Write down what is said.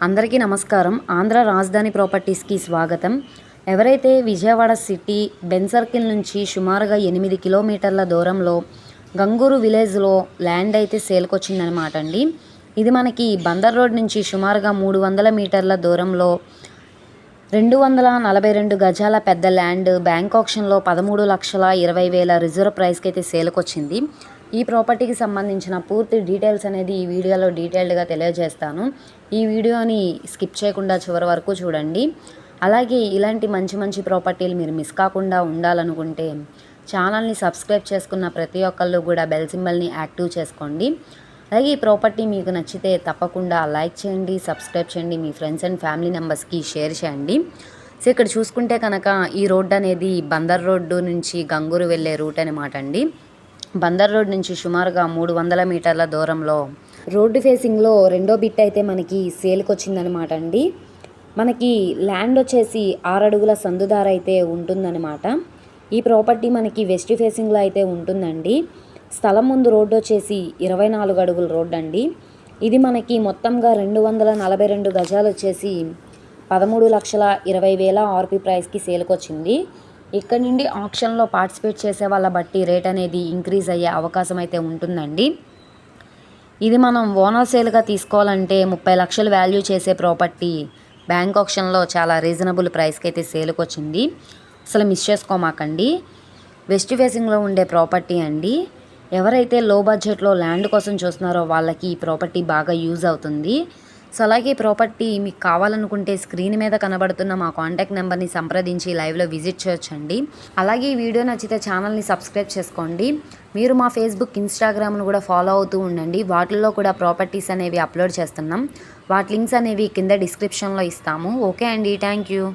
అందరికీ నమస్కారం. ఆంధ్ర రాజధాని ప్రాపర్టీస్కి స్వాగతం. ఎవరైతే విజయవాడ సిటీ బెన్ సర్కిల్ నుంచి సుమారుగా 8 కిలోమీటర్ల దూరంలో గంగూరు విలేజ్లో ల్యాండ్ అయితే సేల్కి వచ్చిందనమాట అండి. ఇది మనకి బందర్ రోడ్ నుంచి సుమారుగా 300 మీటర్ల దూరంలో 242 గజాల పెద్ద ల్యాండ్ బ్యాంక్ ఆక్షన్లో 13,20,000 రిజర్వ్ ప్రైస్కి అయితే సేల్కి వచ్చింది. ఈ ప్రాపర్టీకి సంబంధించిన పూర్తి డీటెయిల్స్ అనేది ఈ వీడియోలో డీటెయిల్డ్గా తెలియజేస్తాను. ఈ వీడియోని స్కిప్ చేయకుండా చివరి వరకు చూడండి. అలాగే ఇలాంటి మంచి ప్రాపర్టీలు మీరు మిస్ కాకుండా ఉండాలనుకుంటే ఛానల్ని సబ్స్క్రైబ్ చేసుకున్న ప్రతి ఒక్కళ్ళు కూడా బెల్ సింబల్ని యాక్టివ్ చేసుకోండి. అలాగే ఈ ప్రాపర్టీ మీకు నచ్చితే తప్పకుండా లైక్ చేయండి, సబ్స్క్రైబ్ చేయండి, మీ ఫ్రెండ్స్ అండ్ ఫ్యామిలీ మెంబర్స్కి షేర్ చేయండి. సో ఇక్కడ చూసుకుంటే కనుక ఈ రోడ్డు అనేది బందర్ రోడ్డు నుంచి గంగూరు వెళ్ళే రూట్ అనమాట అండి. బందర్ రోడ్ నుంచి సుమారుగా 300 మీటర్ల దూరంలో రోడ్డు ఫేసింగ్లో రెండో బిట్ అయితే మనకి సేల్కి వచ్చిందనమాట అండి. మనకి ల్యాండ్ వచ్చేసి 6 అడుగుల సందుదార అయితే ఉంటుందన్నమాట. ఈ ప్రాపర్టీ మనకి వెస్ట్ ఫేసింగ్లో అయితే ఉంటుందండి. స్థలం ముందు రోడ్డు వచ్చేసి 24 అడుగుల రోడ్డు అండి. ఇది మనకి మొత్తంగా 242 గజాలు వచ్చేసి 13,20,000 ఆర్పీ ప్రైస్కి సేల్కి వచ్చింది. ఇక్కడ నుండి ఆక్షన్లో పార్టిసిపేట్ చేసే వాళ్ళ బట్టి రేట్ అనేది ఇంక్రీజ్ అయ్యే అవకాశం అయితే ఉంటుందండి. ఇది మనం ఓనర్ సేల్గా తీసుకోవాలంటే 30 లక్షలు వాల్యూ చేసే ప్రాపర్టీ బ్యాంక్ ఆక్షన్లో చాలా రీజనబుల్ ప్రైస్కి అయితే సేల్కి వచ్చింది. అసలు మిస్ చేసుకోమాకండి. వెస్ట్ ఫేసింగ్లో ఉండే ప్రాపర్టీ అండి. ఎవరైతే లో బడ్జెట్లో ల్యాండ్ కోసం చూస్తున్నారో వాళ్ళకి ఈ ప్రాపర్టీ బాగా యూజ్ అవుతుంది. సో అలాగే ప్రాపర్టీ మీకు కావాలనుకుంటే స్క్రీన్ మీద కనబడుతున్న మా కాంటాక్ట్ నెంబర్ని సంప్రదించి లైవ్లో విజిట్ చేయొచ్చండి. అలాగే ఈ వీడియో నచ్చితే ఛానల్ని సబ్స్క్రైబ్ చేసుకోండి. మీరు మా ఫేస్బుక్, ఇన్స్టాగ్రామ్ను కూడా ఫాలో అవుతూ ఉండండి. వాటిల్లో కూడా ప్రాపర్టీస్ అనేవి అప్లోడ్ చేస్తున్నాం. వాటి లింక్స్ అనేవి కింద డిస్క్రిప్షన్లో ఇస్తాము. ఓకే అండి, థ్యాంక్ యూ.